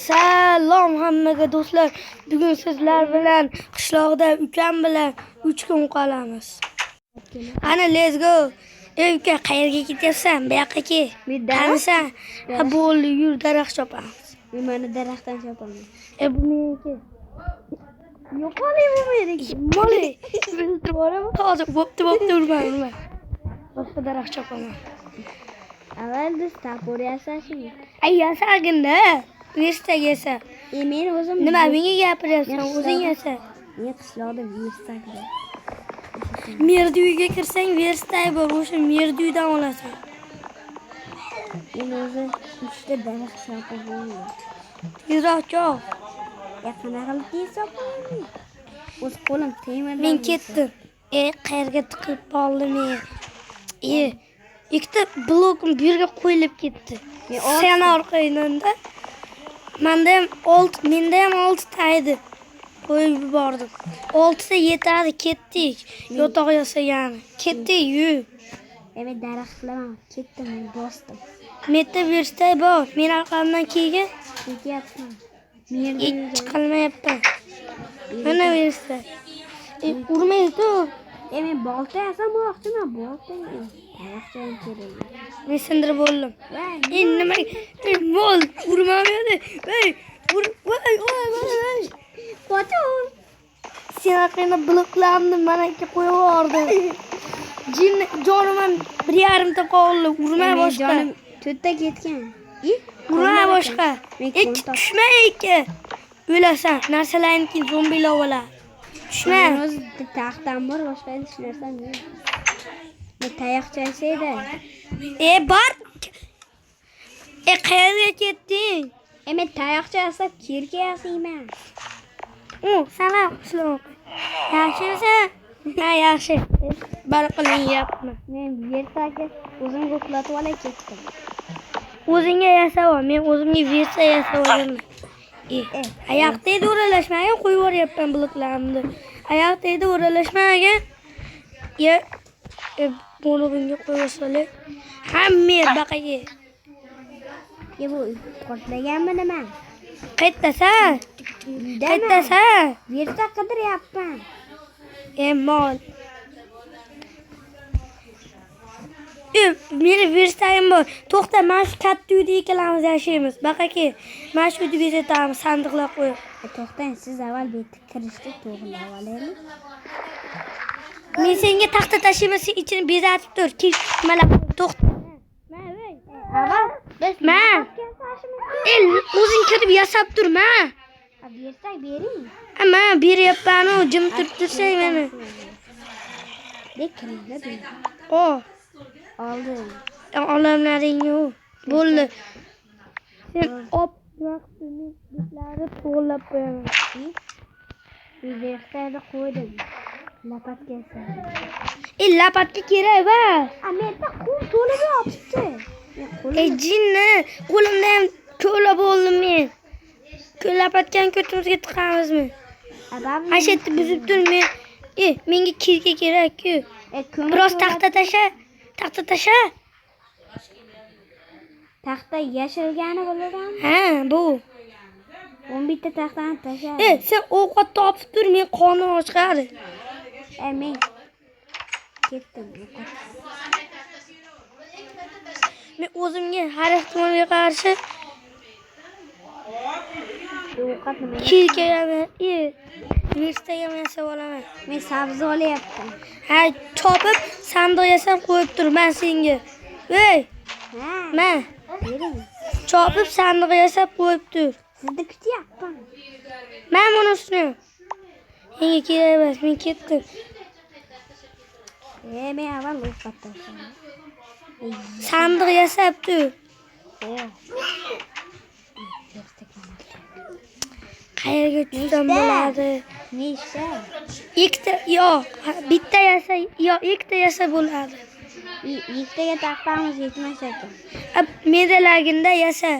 Salom hammaga do'stlar. Bugun sizlar bilan qishloqda ukam bilan 3 kun qolamiz. Ana let's go. Ey uka, qayerga ketyapsan? Bu yoqqa kel. Qanisan? Ha bo'ldi, yur daraxt chopamiz. Men mana daraxtdan chopaman. Bu meniki. Yo'qoli bu meniki. Moli. Bildirib hozir bo'pti urma. Boshqa daraxt chopaman. Avval biz tapor yasashimiz. Ay yasag'inda. Verstaga yasa. Men o'zim Nima menga gapiryapsan? O'zing yasa. Men qishloqda verstakda. Merdi uyga kirsang verstak bor, o'sha merdi uydan olasan. Men o'zim 3 ta daraxt chopaman. Tezroq chop. Qanaqa qilib chopaman? O'z qo'lim temirdan. Men ketdim. Qayerga tiqilib qoldim men. Ikkita blokim bu yerga qo'yilib ketdi. Sen orqangda. Menda ham 6 ta edi. Qo'yib yubordim. 6 ta yetadi, ketdik. Yotoq yasagani. Ketdik, yur. Men daraxt qilaman. Ketdim, bosdim. Metta verstak bor. Men orqamdan kelgan. Ketyapman. Chiqolmayapman. Mana verstak. Urmaydi. Men bolta yasamoqchiman, bolta. Daraxtdan kerak. Men sindirib bo'ldim. Nima? Mol urmamadi. Voy. Qo'chon. Sen orqangda bloklandim, mana ikki qo'yib yubordim. Jonim 1,5 ta qoldi. Urma boshqa. Jonim 4 ta ketgan. Urma boshqa. Tushma ikki. O'lasan. Narsalarni zombilar olar. Tushma. O'z taxtam bor, boshqa hech narsam yo'q. Men tayoqcha yasaydi. Bor. Qayerga ketding? Men tayoqcha yasab kirga yasayman. Salom, salom. Yaxshimisan? Ha, yaxshi. Barqilinyapman. Men versakga o'zim qo'platib olay ketdim. O'zingga yasab ol. Men o'zimga versa yasab olaman. Oyoqdaydi o'ralashmaga qo'yib yuboryapman bloklarni. Oyoqdaydi o'ralashmaga. Bo'lug'ingga qo'yib solay. Hamma baqaga. Bu portlaganmi nima? Qaytasan? Versa qidiryapman. Mol. Meni versagim bor. To'xta, mana shu katta uyda ikkalamiz yashaymiz. Baqaka, mana shu uyda bezatamiz, sandiqlar qo'yib. To'xtang, siz avval bu yerga kirishni to'g'rilab olaylik. Men senga taxta tashimasi ichini bezatib tur. Malab to'xta. Avval o'zing kirib yasab turma. Versak bering. Ama beryapman, jim turib tursang meni. Lekkinda ber. Oldim. Olamlaring yo'q. Bo'ldi. Sen vaqtini bitlari to'g'rilab qo'yaman. Versakni qo'ydim. Lapatga yasam. Lapatga kerak va. Menda qum to'lib yotibdi. Jinni, qo'limda ham ko'la bo'ldim men. Lapatgan ko'timizga tiqamizmi? Ashadni buzib turmen. Menga kirga kerak-ku. Biroz taxta tasha. Taxta yashilgani bo'ladan? Ha, bu. 11 ta taxtani tasha. Sen ovqat topib tur, men qornim ochqadi. Men ketdim. Men o'zimga har ehtimolga qarshi kirkayam, verstagam yasab olaman. Men sabzi olyapman. Ha, chopib sandiq yasab qo'yib tur, men senga. Men bering. chopib sandiq yasab qo'yib tur. Sizni kutyapman. Men buni ustini. Menga kerak emas, men ketdim. Men avval o'qitdim. Sandiq yasab tur. Qayerga tushsam bo'ladi? Nechta? Bitta yasa bo'ladi. Ikkitaga taxtamiz yetmas ekan. Medalaginda yasa.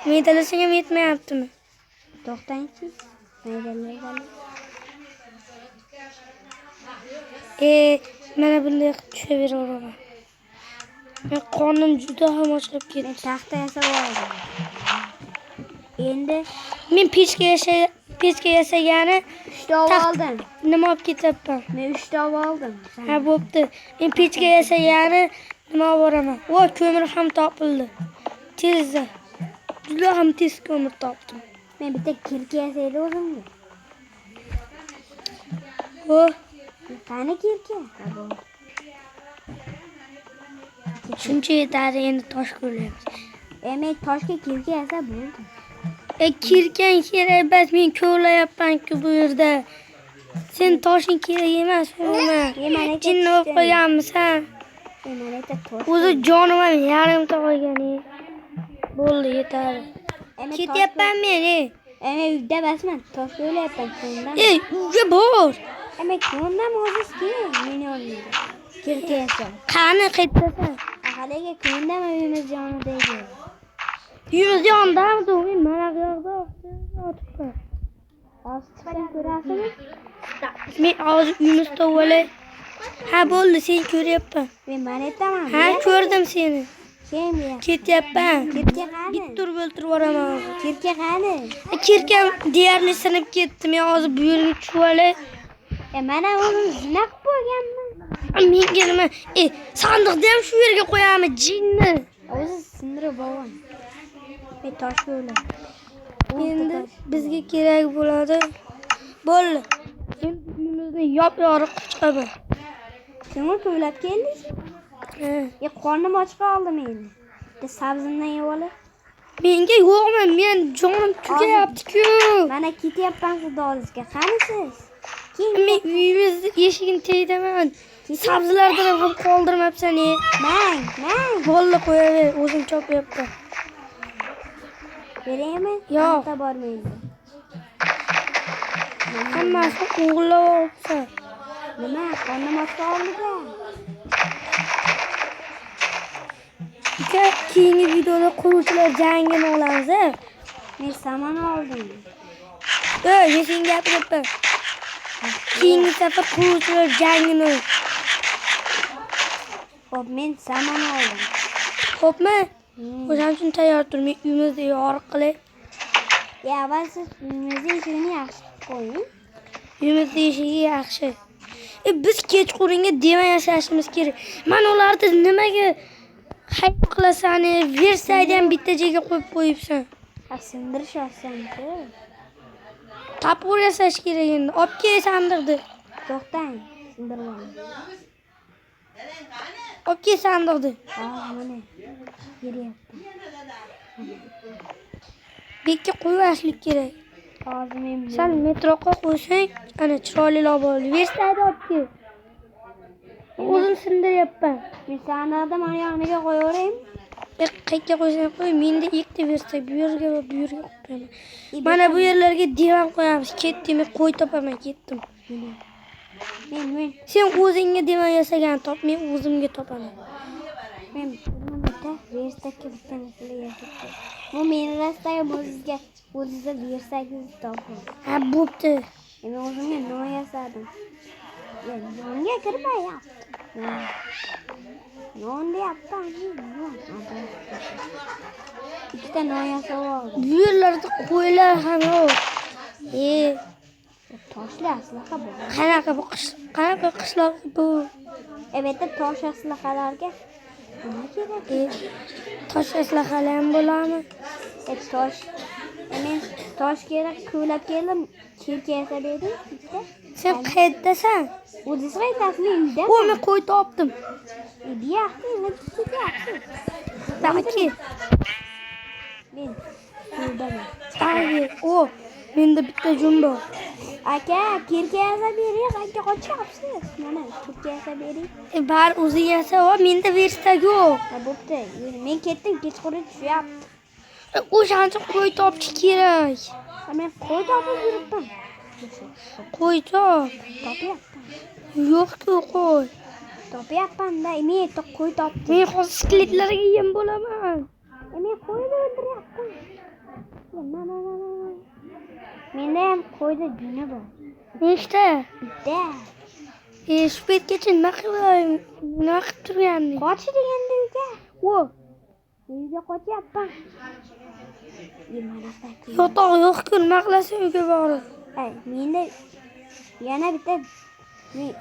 Medalasing ham yetmayaptimi? To'xtangchi. Medalar. Mana bunday qilib tushaveraman. Men qornim juda ham ochib ketdi. Men taxta yasab oldim. Endi Men pechka yasagani 3 ta oldim. nima olib ketyapman? Men 3 ta oldim. Ha, bo'pti. Men pechka yasagani nima olib boraman? Voy, ko'mir ham topildi. Tezda. Juda ham tez ko'mir topdim. Men bitta kirka yasaydi o'zimga. O, Qani kirka? shuncha yetadi, endi tosh ko'ramiz. Men toshga kirka yasa bo'ldi. Kirkan kerak emas, men ko'rlayapman-ku bu yerda. Sen toshing kerak emas, nima? Jinni olib qo'yganmisan? Mana bitta tosh. O'zi jonim ham yarimta qolgan. Bo'ldi, yetadi. Ketyapman men. Men uyda emasman. Tosh o'ylayapman ko'ndan. Uyga bor. Men ko'ndan o'zizki, meni olmaydi. Kirka yasa. Qani qaytasan? Haliga ko'ndan uyimiz yonida edi. Uyimiz yonidami? Men mana bu yoqda o'tiribman. Ostdan ko'rasizmi? Men hozir uyimiz to'g'ri. Ha, bo'ldi, sen ko'ryapman. Men mana yerdaman. Ha, ko'rdim seni. Kim bu? Ketyapman. Kirka qani? Bitta urib o'ltirib boraman hozir. Kirka qani? Kirkam deyarli sinib ketdi. Men hozir bu yerga tushib olay. Mana o'zim zina qilib qo'yganman. Menga nima? Sandiqni ham shu yerga qo'yamiz, jinni. O'zi sindirib olgan. Men tosh o'ylayman. Endi bizga kerak bo'ladi. Bo'ldi. Endi uyimizni yop-yoriq chiqaman. Kimni ko'ylab keldingiz? Qornim och qoldi meni. Bitta sabzimdan yeb olib. Menga yo'qmi? Men jonim tugayapti-ku. Mana ketyapman xudoingizga. Qanisiz? Men uyimizni eshigini tegdaman. Sabzilardan ham qoldirmabsan. Mang. Bo'ldi, qo'yaver. O'zim chopyapman. Beraymi? Yo'q. Anta bormaydi. Hammasi o'g'irlab olibsa. Nima? Qornim och qoldi-ku. Keyingi videoda quruvchilar jangini olamiz. Men saman oldim. Men senga gapiryapman. Keyingi safar quruvchilar jangini. Xo'p, men saman oldim. Xo'pmi? O'shaning uchun tayyor tur. Men uyimizni yoriq qilay. Avval siz uyimizni eshigini yaxshi qo'ying. Uyimizni eshigi yaxshi. Biz kechqurunga dema yashashimiz kerak. Mana ularni nimaga hayt qilasan? Versaydi ham bitta joyga qo'yib qo'yibsan. Sindirish oson-ku. Tapur yasash kerak endi. Olib kel sandiqni. To'xtang, sindirib olaman. Olib kel sandiqni. Mana. Beryapti. Bekka qo'yishlik kerak. Hozir men Sen metroga qo'ysang, ana chiroyliroq bo'ladi. Versaydi olib kel. O'zim sindiryapman. men sandiqni mana yoniga qo'yaveraymi? Qayerga qo'ysang qo'y, menda ikkita versak, bu yerga va bu yerga qo'yaman. Mana bu yerlarga divan qo'yamiz. Ketdim, men qo'y topaman, ketdim. Men Sen o'zingga divan yasagan top, men o'zimga topaman. men bitta versakka bitta narsa yasayapman. Bu meni rastaga o'zizga versagingizni toping. Ha, bo'pti. Men o'zimga non yasadim. Nonga kirmayapti. Non deyapman. Ikkita non yasab oldim. Bu yerlarda qo'ylar ham yo'q. Toshlar aslaqa bu. Qanaqa qishloq bu? Bitta tosh aslaqalarga nima kerak? Tosh aslaqalar ham bo'ladimi? Tosh. Men tosh kerak, ko'ylab keldim. Kirka yasab edim. Sen qayerdasan? O'zingiz qaytasiz uyda? Men qo'y topdim. Bu yoqda nima ketyapti? Balki. Men uydaman. Menda bitta jumbo. Aka, kirka yasab bering, qayerga qochyapsiz? Mana, kirka yasab bering. Bar o'zing yasab, menda versak yo'q. Bo'pti. Men ketdim, kechqurun tushyapti. O'shancha qo'y topish kerak. Men qo'y topib yuribman. Qo'y top. Topyapman. Yo'q-ku qo'y. Topyapman-da. Men qo'y topdim. Men hozir skeletlarga yem bo'laman. Men qo'yni o'ldiryapman. Menda ham qo'yda juni bor. Nechta? Bitta. Shu paytgacha nima qilib turganding? Qoch deganda uyga. Uyga qochyapman. Yotoq yo'q-ku, nima qilasan uyga borib? Menda yana bitta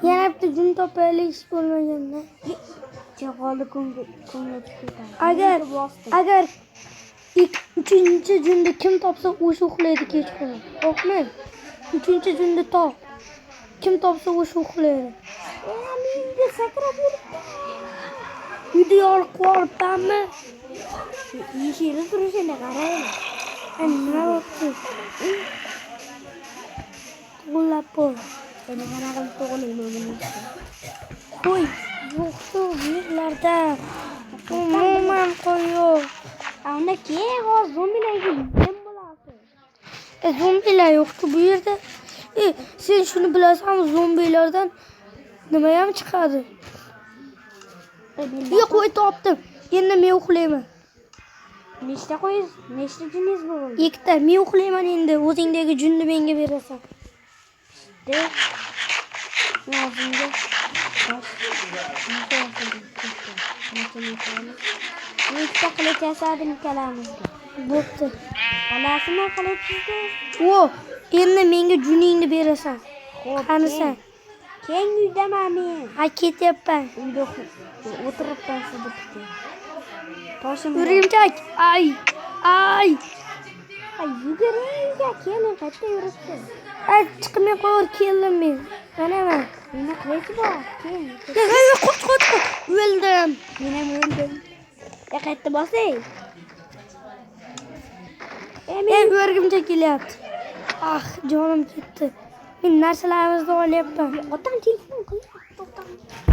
Yana bitta jun topaylik ish bo'lmaganda. javoli ko'ngil Agar uchinchi junda kim topsa o'sha uxlaydi kechqurun. Yo'qmi? Uchinchi junda top. Kim topsa o'sha uxlaydi. menga sakrab yuribdi. Uyda yorib qo'yibmanmi? Yeshili turishini qarang. Nima bo'pti? Qo'llab qo'y. Endi qana qilib tug'ilmayman buni. Qo'y. Yo'qku, yerlarda. Umuman qo'y yo'q. Unda keyin hozir zombilarga nima bo'ladi? Zombilar yo'qku bu yerda. Sen shuni bilasanmi, zombilardan nima ham chiqadi? Qo'y topdim. Endi men uxlayman. Nechta qo'yingiz? Nechta jiningiz bor? Ikkita. Men uxlayman endi. O'zingdagi junni menga berasan. O'zimga nechta qilich yasadim kalamizga. Bo'pti. Olasizmi qilichingizga? Endi menga juningni berasan. Xo'p. Qanisan? Keng uydaman men. Ha, ketyapman. Uyda o'tiribman sizni kutib. Toshim. O'rimchak. Ay. Yuguringga keling, qayerda yuribsiz? Chiqmay qo'yib keldim men. Manaman. Nima qilich bor? Keling. Qoch. O'ldim. Men ham o'ldim. Qayerda bosing? O'rgimchak kelyapti. Jonim ketdi. Men narsalarimizni olyapman. Otam telefon qilyapti.